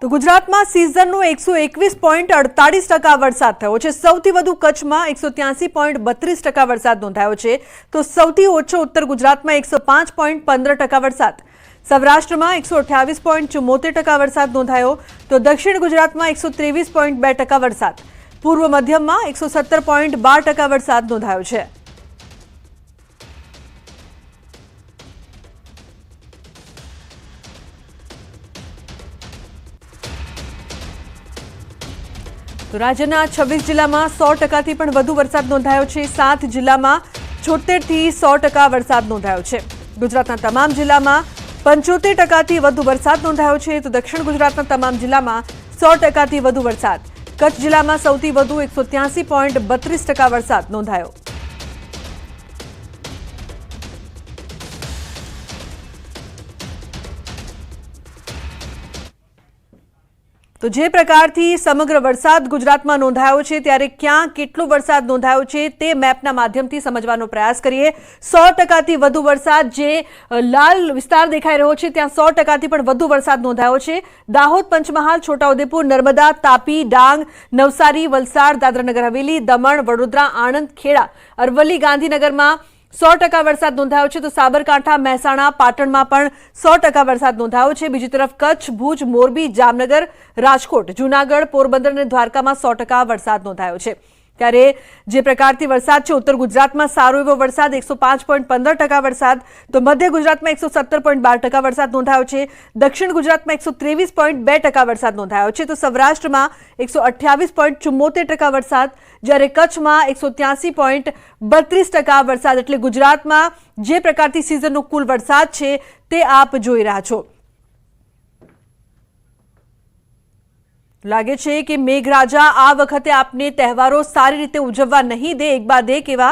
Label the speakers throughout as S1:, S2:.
S1: તો ગુજરાતમાં સિઝનનો 121.48% વરસાદ થયો છે। સૌથી વધુ કચ્છમાં 183.32% વરસાદ નોંધાયો છે, તો સૌથી ઓછો ઉત્તર ગુજરાતમાં 105.15% વરસાદ, સૌરાષ્ટ્રમાં 128.74% વરસાદ નોંધાયો, તો દક્ષિણ ગુજરાતમાં 123.2% વરસાદ, પૂર્વ મધ્યમાં 117.12% વરસાદ નોંધાયો છે। તો રાજ્યના 26 જિલ્લામાં 100%થી પણ વધુ વરસાદ નોંધાયો છે। 7 જિલ્લામાં 76થી 100% વરસાદ નોંધાયો છે। ગુજરાતના તમામ જિલ્લામાં 75%થી વધુ વરસાદ નોંધાયો છે, તો દક્ષિણ ગુજરાતના તમામ જિલ્લામાં 100%થી વધુ વરસાદ, કચ્છ જિલ્લામાં સૌથી વધુ 183.32% વરસાદ નોંધાયો। તો જે પ્રકારથી સમગ્ર વરસાદ ગુજરાતમાં નોંધાયો છે, ત્યારે ક્યાં કેટલો વરસાદ નોંધાયો છે તે મેપના માધ્યમથી સમજવાનો પ્રયાસ કરીએ। 100%થી વધુ વરસાદ, જે લાલ વિસ્તાર દેખાઈ રહ્યો છે ત્યાં 100%થી પણ વધુ વરસાદ નોંધાયો છે। દાહોદ, પંચમહાલ, છોટાઉદેપુર, નર્મદા, તાપી, ડાંગ, નવસારી, વલસાડ, દાદરાનગર હવેલી, દમણ, વડોદરા, આણંદ, ખેડા, અરવલ્લી, ગાંધીનગરમાં 100% વરસાદ નોંધાયો છે, તો સાબરકાંઠા, મહેસાણા, પાટણમાં પણ 100% વરસાદ નોંધાયો છે। બીજી તરફ કચ્છ, ભુજ, મોરબી, જામનગર, રાજકોટ, જૂનાગઢ, પોરબંદર અને દ્વારકામાં 100% વરસાદ નોંધાયો છે। ત્યારે જે પ્રકારથી વરસાદ છે, ઉત્તર ગુજરાતમાં સારો એવો વરસાદ 105.15% વરસાદ, તો મધ્ય ગુજરાતમાં 117.12% વરસાદ નોંધાયો છે, દક્ષિણ ગુજરાતમાં 123.2% વરસાદ નોંધાયો છે, તો સૌરાષ્ટ્રમાં 128.74% વરસાદ, જ્યારે કચ્છમાં 183.32% વરસાદ। એટલે ગુજરાતમાં જે પ્રકારથી સિઝનનો કુલ વરસાદ છે તે આપ જોઈ રહ્યા છો। લાગે છે કે મેઘરાજા આ વખતે આપને તહેવારો સારી રીતે ઉજવવા નહીં દે, એક બાદ એક એવા।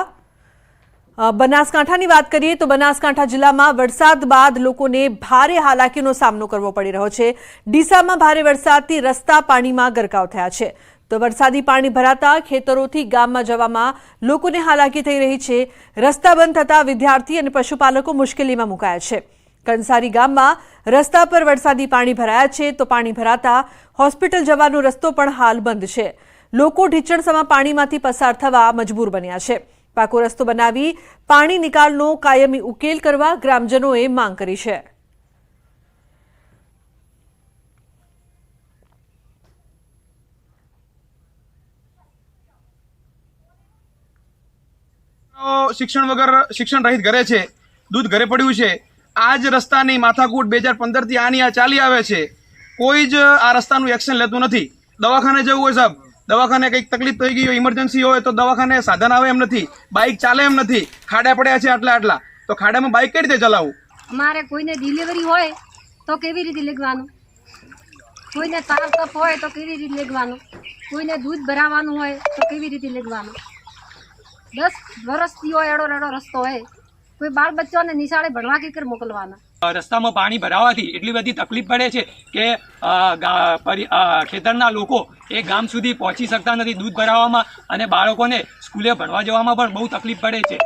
S1: બનાસકાંઠાની વાત કરીએ તો બનાસકાંઠા જિલ્લામાં વરસાદ બાદ લોકોને ભારે હાલાકીનો સામનો કરવો પડી રહ્યો છે। ડીસામાં ભારે વરસાદથી રસ્તા પાણીમાં ગરકાવ થયા છે, તો વરસાદી પાણી ભરાતા ખેતરોથી ગામમાં જવામાં લોકોને હાલાકી થઈ રહી છે। રસ્તા બંધ થતા વિદ્યાર્થી અને પશુપાલકો મુશ્કેલીમાં મુકાયા છે। કંસારી ગામમાં રસ્તા પર વરસાદી પાણી ભરાયા છે, તો પાણી ભરાતા હોસ્પિટલ જવાનો રસ્તો પણ હાલ બંધ છે। લોકો ઢીચણસમાં પાણીમાંથી પસાર થવા મજબૂર બન્યા છે। પાકો રસ્તો બનાવી પાણી નિકાલનો કાયમી ઉકેલ કરવા ગ્રામજનોએ માંગ કરી છે।
S2: શિક્ષણ વગર શિક્ષણ રહિત ઘરે છે, દૂધ ઘરે પડ્યું છે। આ જ રસ્તાની માથાકૂટ 2015થી આની આ ચાલી આવે છે, કોઈ જ આ રસ્તાનું એક્શન લેતું નથી। દવાખાને જવું હોય સાહેબ, દવાખાને કંઈક તકલીફ થઈ ગઈ હોય, ઇમરજન્સી હોય તો દવાખાને સાધન આવે એમ નથી, બાઇક ચાલે એમ નથી, ખાડા પડ્યા છે આટલા, તો ખાડામાં બાઇક કઈ રીતે ચલાવવું?
S3: અમારે કોઈને ડિલિવરી હોય તો કેવી રીતે લેગવાનું, કોઈને તાવ તપ હોય તો કેવી રીતે લેગવાનું, કોઈને દૂધ ભરાવાનું હોય તો કેવી રીતે લેગવાનું। 10 વર્ષથી હોય એડો રસ્તો હોય, કોઈ બાળ બચ્ચાને નિશાળે ભણવા કે મોકલવાના।
S4: રસ્તામાં પાણી ભરાવાથી એટલી બધી તકલીફ પડે છે કે ખેતરના લોકો એ ગામ સુધી પહોંચી શકતા નથી દૂધ ભરાવવામાં, અને બાળકોને સ્કૂલે ભણવા જવામાં પણ બહુ તકલીફ પડે છે।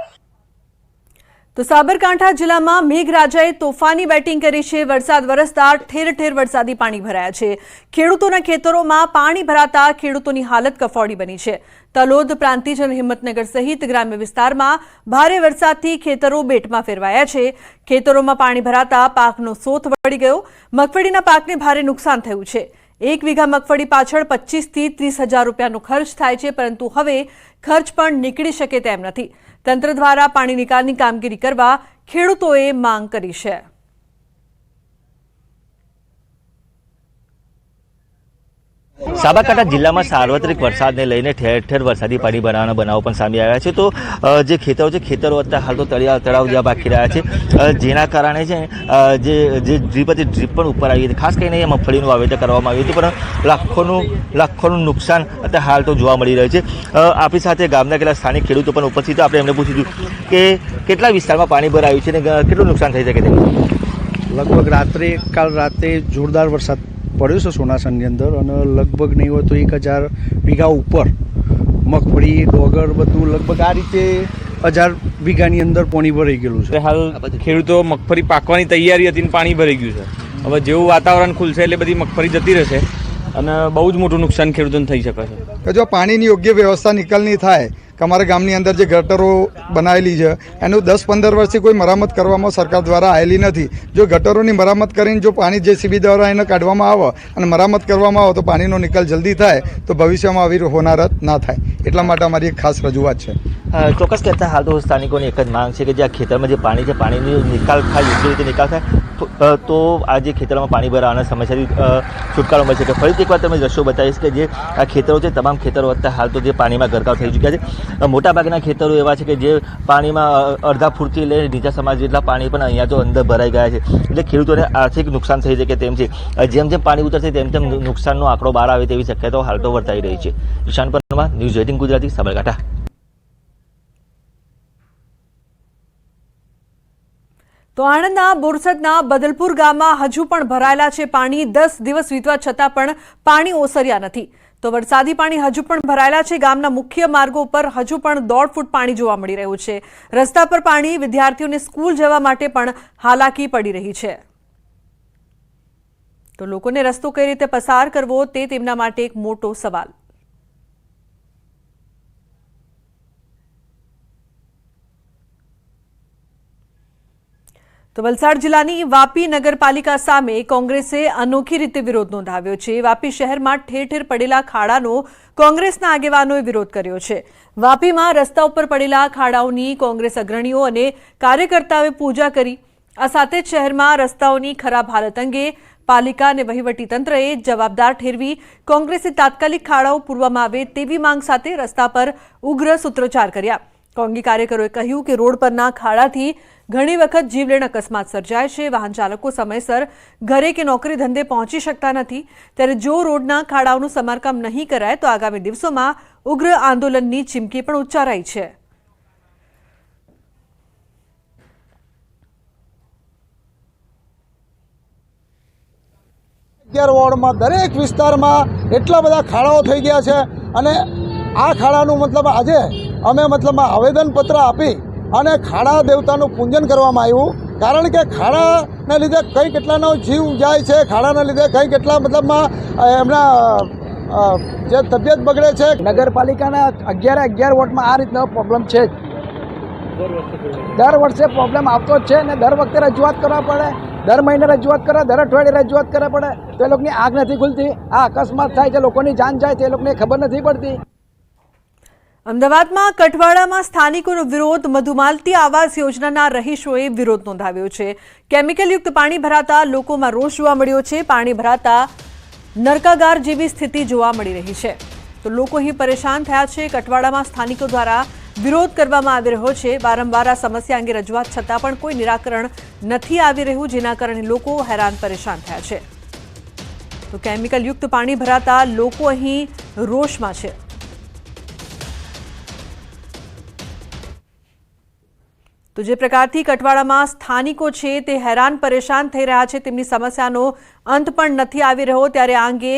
S1: તો સાબરકાંઠા જિલ્લામાં મેઘરાજાએ તોફાની બેટિંગ કરી છે। વરસાદ વરસતા ઠેર ઠેર વરસાદી પાણી ભરાયા છે। ખેડૂતોના ખેતરોમાં પાણી ભરાતા ખેડૂતોની હાલત કફોડી બની છે। તલોદ, પ્રાંતિજ અને હિંમતનગર સહિત ગ્રામ્ય વિસ્તારમાં ભારે વરસાદથી ખેતરો બેટમાં ફેરવાયા છે। ખેતરોમાં પાણી ભરાતા પાકનો સોથ વળી ગયો। મગફળીના પાકને ભારે નુકસાન થયું છે। 1 વીઘા મગફળી પાછળ 25,000 થી 30,000 રૂપિયાનો ખર્ચ થાય છે, પરંતુ હવે ખર્ચ પણ નીકળી શકે તેમ નથી। તંત્ર દ્વારા પાણી નિકાલની કામગીરી કરવા ખેડૂતોએ માંગ કરી છે।
S5: સાબરકાંઠા જિલ્લામાં સાર્વત્રિક વરસાદને લઈને ઠેર ઠેર વરસાદી પાણી ભરાવાના બનાવો પણ સામે આવ્યા છે। તો જે ખેતરો છે, ખેતરો અત્યારે હાલ તો તળાવ જેવા બાકી રહ્યા છે, જેના કારણે છે જે ડ્રીપ હતી ડ્રીપ પણ ઉપર આવી હતી। ખાસ કરીને મગફળીનું વાવેતર કરવામાં આવ્યું હતું, પણ લાખોનું નુકસાન અત્યારે હાલ તો જોવા મળી રહ્યું છે। આપણી સાથે ગામના કેટલાક સ્થાનિક ખેડૂતો પણ ઉપસ્થિત હતા, આપણે એમને પૂછ્યું કે કેટલા વિસ્તારમાં પાણી ભરાયું છે અને કેટલું નુકસાન થઈ શકે છે।
S6: લગભગ કાલ રાત્રે જોરદાર વરસાદ પડ્યો છે સોનાસરની અંદર, અને લગભગ નહીં હોય તો 1000 વીઘા ઉપર મગફળી, ડોગર બધું લગભગ આ રીતે 1000 વીઘાની અંદર પાણી ભરાઈ ગયેલું છે।
S7: હાલ ખેડૂતો મગફળી પાકવાની તૈયારી હતી ને પાણી ભરાઈ ગયું છે। હવે જેવું વાતાવરણ ખુલશે એટલે બધી મગફળી જતી રહેશે। અને બહુ જ મોટું નુકસાન ખેડૂતોને થઈ શકે છે.
S8: કે જો પાણીની યોગ્ય વ્યવસ્થા નિકાલની થાય કે અમારા ગામની અંદર જે ગટરો બનાવેલી છે એનું 10-15 વર્ષથી કોઈ મરામત કરવામાં સરકાર દ્વારા આવેલી નથી. જો ગટરોની મરામત કરીને જો પાણી JCB દ્વારા એને કાઢવામાં આવે અને મરામત કરવામાં આવે તો પાણીનો નિકાલ જલ્દી થાય તો ભવિષ્યમાં આવી હોનારત ના થાય. એટલા માટે અમારી એક ખાસ રજૂઆત છે.
S5: ચોક્કસ કહેતા હાલ તો સ્થાનિકોની એક જ માંગ છે કે જે આ ખેતરમાં જે પાણી છે પાણીનો નિકાલ થાય, યોગ્ય રીતે નિકાલ થાય તો આ જે ખેતરમાં પાણી ભરાવાના સમસ્યાથી છુટકારો મળી શકે. ફરીથી એકવાર તમે દ્રશ્યો બતાવીશ કે જે આ ખેતરો છે તમામ ખેતરો વત્તા હાલ તો જે પાણીમાં ગરકાવ થઈ ચૂક્યા છે. મોટાભાગના ખેતરો એવા છે કે જે પાણીમાં અડધા ફૂટથી લઈને નીચા સમાજ જેટલા પાણી પણ અહીંયા તો અંદર ભરાઈ ગયા છે. એટલે ખેડૂતોને આર્થિક નુકસાન થઈ શકે તેમ છે. જેમ જેમ પાણી ઉતરશે તેમ તેમ નુકસાનનો આંકડો બહાર આવે તેવી શક્યતાઓ હાલ તો વર્તાઈ રહી છે. ઈશાન પરમાર, ન્યૂઝ 18 ગુજરાતી, સાબરકાંઠા.
S1: તો આણંદના બોરસદના બદલપુર ગામમાં હજુ પણ ભરાયેલા છે પાણી. 10 દિવસ વીતવા છતાં પણ પાણી ઓસર્યા નથી. તો વરસાદી પાણી હજુ પણ ભરાયેલા છે. ગામના મુખ્ય માર્ગો પર હજુ પણ 1.5 ફૂટ પાણી જોવા મળી રહ્યું છે. રસ્તા પર પાણી, વિદ્યાર્થીઓને સ્કૂલ જવા માટે પણ હાલાકી પડી રહી છે. તો લોકોને રસ્તો કઈ રીતે પસાર કરવો તે તેમના માટે એક મોટો સવાલ. તો વલસાડ જિલ્લાની વાપી નગરપાલિકા સામે કોંગ્રેસે અનોખી રીતે વિરોધ નોંધાવ્યો છે. વાપી શહેરમાં ઠેર ઠેર પડેલા ખાડાનો કોંગ્રેસના આગેવાનોએ વિરોધ કર્યો છે. વાપીમાં રસ્તા ઉપર પડેલા ખાડાઓની કોંગ્રેસ અગ્રણીઓ અને કાર્યકર્તાઓએ પૂજા કરી. આ સાથે જ શહેરમાં રસ્તાઓની ખરાબ હાલત અંગે પાલિકા અને વહીવટીતંત્રએ જવાબદાર ઠેરવી કોંગ્રેસે તાત્કાલિક ખાડાઓ પૂરવામાં આવે તેવી માંગ સાથે રસ્તા પર ઉગ્ર સૂત્રોચ્ચાર કર્યા. કોંગી કાર્યકરોએ કહ્યું કે રોડ પરના ખાડાથી ઘણી વખત જીવલેણ અકસ્માત સર્જાય છે. વાહન ચાલકો સમયસર ઘરે કે નોકરી ધંધે પહોંચી શકતા નથી. ત્યારે જો રોડના ખાડાઓનું સમારકામ નહીં કરાય તો આગામી દિવસોમાં ઉગ્ર આંદોલનની ચીમકી પણ ઉચ્ચારાઈ છે.
S9: વોર્ડમાં દરેક વિસ્તારમાં એટલા બધા ખાડાઓ થઈ ગયા છે અને આ ખાડાનું મતલબ આજે અમે મતલબમાં આવેદનપત્ર આપી અને ખાડા દેવતાનું પૂજન કરવામાં આવ્યું. કારણ કે ખાડાના લીધે કઈ કેટલાનો જીવ જાય છે, ખાડાના લીધે કઈ કેટલા મતલબમાં એમના જે તબિયત બગડે છે. નગરપાલિકાના 11 વોર્ડમાં આ રીતનો પ્રોબ્લેમ છે જ. દર વર્ષે પ્રોબ્લેમ આવતો જ છે અને દર વખતે રજૂઆત કરવા પડે. દર મહિને રજૂઆત કરે, દર અઠવાડિયે રજૂઆત કરવા પડે તો એ લોકોની આંખ નથી ખુલતી. આ અકસ્માત થાય છે, લોકોની જાન જાય છે, એ લોકોને ખબર નથી પડતી.
S1: અમદાવાદમાં કઠવાડામાં સ્થાનિકોનો વિરોધ. મધુમાલતી આવાસ યોજનાના રહીશોએ વિરોધ નોંધાવ્યો છે. કેમિકલયુક્ત પાણી ભરાતા લોકોમાં રોષ જોવા મળ્યો છે. પાણી ભરાતા નરકાગાર જેવી સ્થિતિ જોવા મળી રહી છે. તો લોકો અહીં પરેશાન થયા છે. કઠવાડામાં સ્થાનિકો દ્વારા વિરોધ કરવામાં આવી રહ્યો છે. વારંવાર આ સમસ્યા અંગે રજૂઆત છતાં પણ કોઈ નિરાકરણ નથી આવી રહ્યું, જેના કારણે લોકો હેરાન પરેશાન થયા છે. તો કેમિકલયુક્ત પાણી ભરાતા લોકો અહીં રોષમાં છે. તો જે પ્રકારથી કઠવાડામાં સ્થાનિકો છે તે હેરાન પરેશાન થઈ રહ્યા છે, તેમની સમસ્યાનો અંત પણ નથી આવી રહ્યો. ત્યારે આ અંગે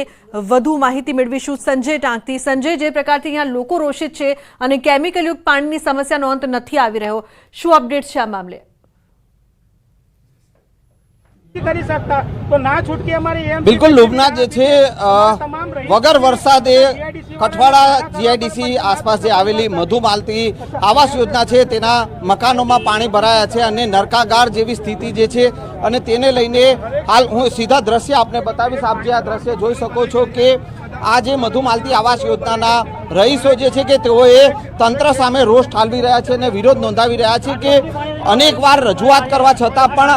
S1: વધુ માહિતી મેળવીશું સંજય ટાંકથી. સંજય, જે પ્રકારથી અહીંયા લોકો રોષિત છે અને કેમિકલયુક્ત પાણીની સમસ્યાનો અંત નથી આવી રહ્યો, શું અપડેટ છે આ મામલે?
S10: બિલકુલ, લોભનાથ જે છે વગર વરસાદે કઠવાડા જીઆઈડીસી આસપાસ જે આવેલી મધુમાલતી આવાસ યોજના છે તેના મકાનોમાં પાણી ભરાયા છે અને નરકાગાર જેવી સ્થિતિ જે છે અને તેને લઈને હાલ હું સીધા દ્રશ્ય આપને બતાવીશ. આપ જે આ દ્રશ્ય જોઈ શકો છો કે આ જે મધુમાલતી આવાસ યોજનાના રહીશો જે છે કે તેઓએ તંત્ર સામે રોષ ઠાલવી રહ્યા છે અને વિરોધ નોંધાવી રહ્યા છે કે અનેકવાર રજૂઆત કરવા છતાં પણ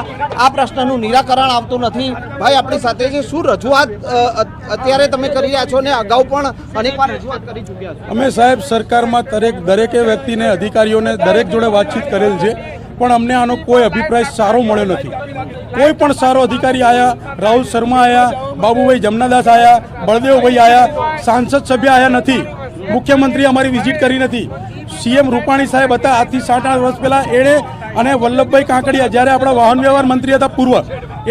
S10: આ પ્રશ્નનું નિરાકરણ આવતું નથી. ભાઈ આપણી સાથે છે, શું રજૂઆત અત્યારે તમે કરી રહ્યા છો ને અગાઉ પણ અનેકવાર રજૂઆત કરી ચૂક્યા છો?
S11: અમે સાહેબ સરકારમાં દરેકે વ્યક્તિને, અધિકારીઓને દરેક જોડે વાતચીત કરેલ છે, પણ અમને આનો કોઈ અભિપ્રાય સારો મળ્યો નથી. કોઈ પણ સારો અધિકારી આયા, રાહુલ શર્મા આયા, બાબુભાઈ જમનાદાસ આયા, બળદેવભાઈ આયા, સાંસદ સભ્ય આયા નથી. મુખ્યમંત્રી અમારી વિઝિટ કરી નથી. સીએમ રૂપાણી સાહેબ હતા આજથી 7-8 વર્ષ પહેલાં, એણે અને વલ્લભભાઈ કાંકડિયા જ્યારે આપણા વાહન વ્યવહાર મંત્રી હતા પૂર્વ,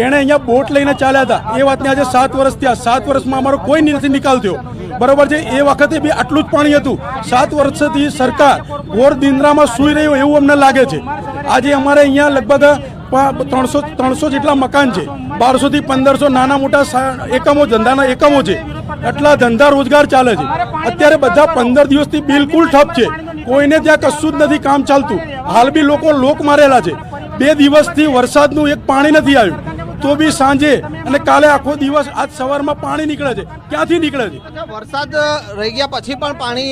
S11: એણે અહીંયા બોટ લઈને ચાલ્યા હતા. એ વાતને આજે 7 વર્ષ થયા. 7 વર્ષમાં અમારો કોઈ નથી નિકાલ થયો. બરોબર છે, એ વખતે બી આટલું જ પાણી હતું. 7 વર્ષથી સરકાર ઘોર નિંદ્રામાં સૂઈ રહ્યો એવું અમને લાગે છે. આજે અમારે અહીંયા લગભગ 300 જેટલા મકાન છે. 1200 થી 1500 નાના મોટા એકમો, ધંધાના એકમો છે. એટલા ધંધા રોજગાર ચાલે છે. અત્યારે બધા 15 દિવસથી બિલકુલ ઠપ છે. કોઈને ત્યાં કશું જ નથી કામ ચાલતું. હાલ બી લોકો લોક મારેલા છે. 2 દિવસથી વરસાદનું એક પાણી નથી આવ્યું, તો બી સાંજે અને કાલે આખો દિવસ આજ સવારમાં પાણી નીકળે છે. ક્યાંથી નીકળે છે?
S10: વરસાદ રહી ગયા પછી પણ પાણી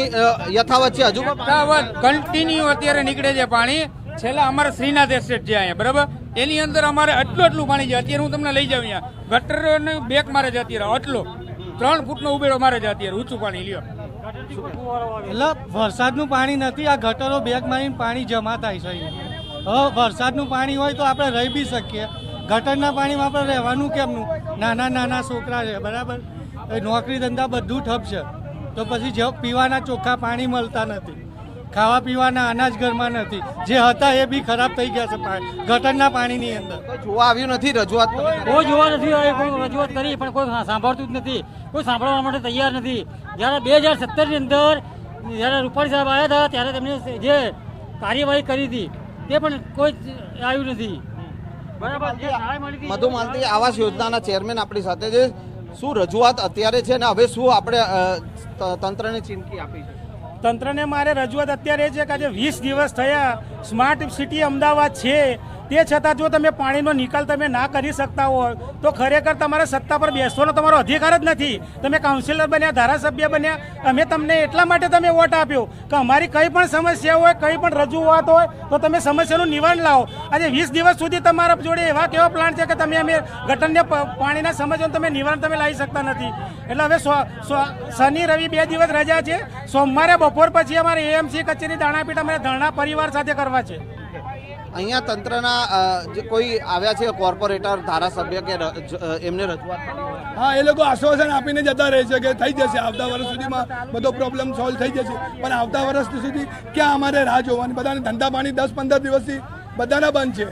S10: યથાવત છે, હજુ પણ પાણી?
S12: કન્ટિન્યુ અત્યારે નીકળે છે પાણી. છેલ્લા અમારે શ્રીનાથ એસ્ટેટ છે અહીંયા, બરાબર, એની અંદર અમારે એટલું પાણી છે. અત્યારે હું તમને લઈ જાઉં, અહીંયા ગટર બેક મારે છે અત્યારે, આટલો 3 ફૂટનો ઉબેડો મારે છે અત્યારે, ઊંચું પાણી લ્યો.
S13: એટલે વરસાદનું પાણી નથી, આ ગટરો બેગ મારીને પાણી જમા થાય છે. હવે વરસાદનું પાણી હોય તો આપણે રહી બી શકીએ, ગટરના પાણીમાં આપણે રહેવાનું કેમનું? નાના છોકરા છે, બરાબર, નોકરી ધંધા બધું ઠપ છે. તો પછી પીવાના ચોખ્ખા પાણી મળતા નથી, ખાવા પીવાના અનાજ ઘરમાં નથી, જે હતા એ બી ખરાબ થઈ ગયા છે ગટરના પાણીની અંદર.
S10: જોવા આવ્યું નથી, રજૂઆત
S12: કોઈ જોવા નથી આવ્યું, કોઈ રજૂઆત કરી પણ કોઈ સાંભળતું જ નથી, કોઈ સાંભળવા માટે તૈયાર નથી. જ્યારે 2017ની અંદર જ્યારે રૂપાણી સાહેબ આવ્યા હતા ત્યારે તેમણે જે કાર્યવાહી કરી હતી તે પણ કોઈ આવ્યું નથી.
S10: મધુ માલતી આવાસ યોજનાના ચેરમેન આપણી સાથે છે. શું રજૂઆત અત્યારે છે ને હવે શું આપણે તંત્રને ચીમકી આપી છે?
S12: તંત્રને મારે રજૂઆત અત્યારે છે કે આજે 20 દિવસ થયા, સ્માર્ટ સિટી અમદાવાદ છે, તે છતાં જો તમે પાણીનો નિકાલ તમે ના કરી શકતા હોય તો ખરેખર તમારે સત્તા પર બેસવાનો તમારો અધિકાર જ નથી. તમે કાઉન્સિલર બન્યા, ધારાસભ્ય બન્યા, અમે તમને એટલા માટે તમે વોટ આપ્યો કે અમારી કંઈ પણ સમસ્યા હોય, કંઈ પણ રજૂઆત હોય તો તમે સમસ્યાનું નિવારણ લાવો. આજે 20 દિવસ સુધી તમારા જોડે એવા કેવા પ્લાન છે કે તમે અમે ગટરને પાણીના સમસ્યાનું તમે નિવારણ તમે લાવી શકતા નથી. એટલે હવે શનિ રવિ 2 દિવસ રજા છે. સોમવારે બપોર પછી અમારે એએમસી કચેરી દાણાપીઠ અમારે ધરણા પરિવાર સાથે કરવા છે.
S10: અહીંયા તંત્રના જે કોઈ આવ્યા છે કોર્પોરેટર, ધારાસભ્ય કે એમને રજૂઆત?
S11: હા, એ લોકો આશ્વાસન આપીને જતા રહે છે કે થઈ જશે, આવતા વર્ષ સુધીમાં બધો પ્રોબ્લેમ સોલ્વ થઈ જશે. પણ આવતા વર્ષ સુધી ક્યાં અમારે રાહ જોવાની? બધાને ધંધા પાણી 10-15 દિવસથી બધાના બંધ છે.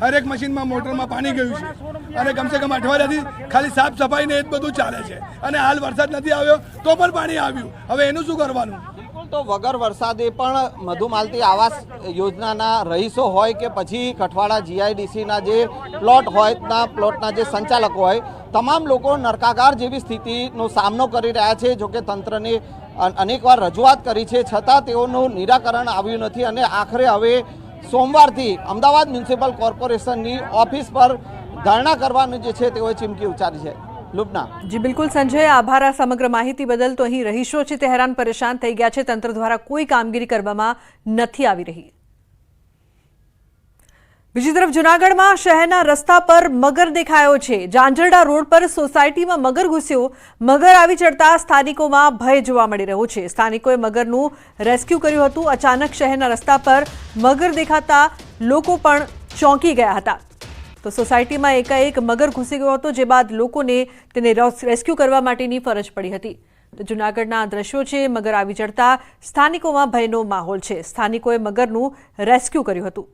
S11: હરેક મશીનમાં મોટરમાં પાણી ગયું છે અને કમસે કમ અઠવાડિયાથી ખાલી સાફ સફાઈ ને એ જ બધું ચાલે છે. અને હાલ વરસાદ નથી આવ્યો તો પણ પાણી આવ્યું. હવે એનું શું કરવાનું?
S10: તો વગર વરસાદે પણ મધુ માલતી આવાસ યોજનાના રહીશો હોય કે પછી કઠવાડા જીઆઈડીસીના જે પ્લોટ હોય, પ્લોટના જે સંચાલકો હોય, તમામ લોકો નરકાગાર જેવી સ્થિતિનો સામનો કરી રહ્યા છે. જોકે તંત્રને અનેકવાર રજૂઆત કરી છે, છતાં તેઓનું નિરાકરણ આવ્યું નથી. અને આખરે હવે સોમવારથી અમદાવાદ મ્યુનિસિપલ કોર્પોરેશનની ઓફિસ પર ધરણા કરવાનું જે છે તેઓએ ચીમકી ઉચ્ચારી છે. લુબના.
S1: જી બિલકુલ સંજય, આભાર આ સમગ્ર માહિતી બદલ. તો અહીં રહીશો છે તે હેરાન પરેશાન થઈ ગયા છે, તંત્ર દ્વારા કોઈ કામગીરી કરવામાં નથી આવી રહી. બીજી તરફ જૂનાગઢમાં શહેરના રસ્તા પર મગર દેખાયો છે. જાંજરડા રોડ પર સોસાયટીમાં મગર ઘૂસ્યો. મગર આવી ચડતા સ્થાનિકોમાં ભય જોવા મળી રહ્યો છે. સ્થાનિકોએ મગરનું રેસ્ક્યુ કર્યું હતું. અચાનક શહેરના રસ્તા પર મગર દેખાતા લોકો પણ ચોંકી ગયા હતા. તો સોસાયટીમાં એકાએક મગર ઘૂસી ગયો હતો, જે બાદ લોકોને તેને રેસ્ક્યુ કરવા માટેની ફરજ પડી હતી. તો જૂનાગઢના દ્રશ્યો છે. મગર આવી ચડતા સ્થાનિકોમાં ભયનો માહોલ છે. સ્થાનિકોએ મગરનું રેસ્ક્યુ કર્યું હતું.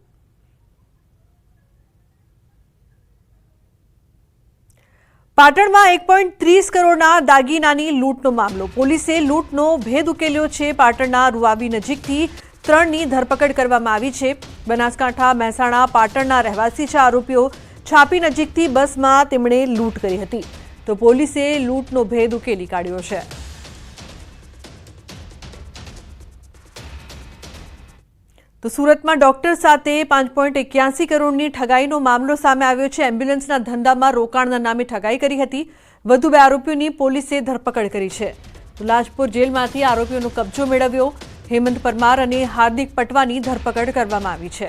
S1: પાટણમાં 1.30 કરોડના દાગીનાની લૂંટનો મામલો. પોલીસે લૂંટનો ભેદ ઉકેલ્યો છે. પાટણના રૂવાબી નજીકથી 3ની ધરપકડ કરવામાં આવી છે. બનાસકાંઠા, મહેસાણા, પાટણના રહેવાસી છે આરોપીઓ. છાપી નજીકથી બસમાં તેમણે લૂંટ કરી હતી. તો પોલીસે લૂંટનો ભેદ ઉકેલી કાઢ્યો છે. તો સુરતમાં ડોક્ટર સાથે 5.81 કરોડની ઠગાઈનો મામલો સામે આવ્યો છે. એમ્બ્યુલન્સના ધંધામાં રોકાણના નામે ઠગાઈ કરી હતી. વધુ 2 આરોપીઓની પોલીસે ધરપકડ કરી છે. તો લાજપુર જેલમાંથી આરોપીઓનો કબજો મેળવ્યો. હેમંત પરમાર અને હાર્દિક પટવાની ધરપકડ કરવામાં આવી છે.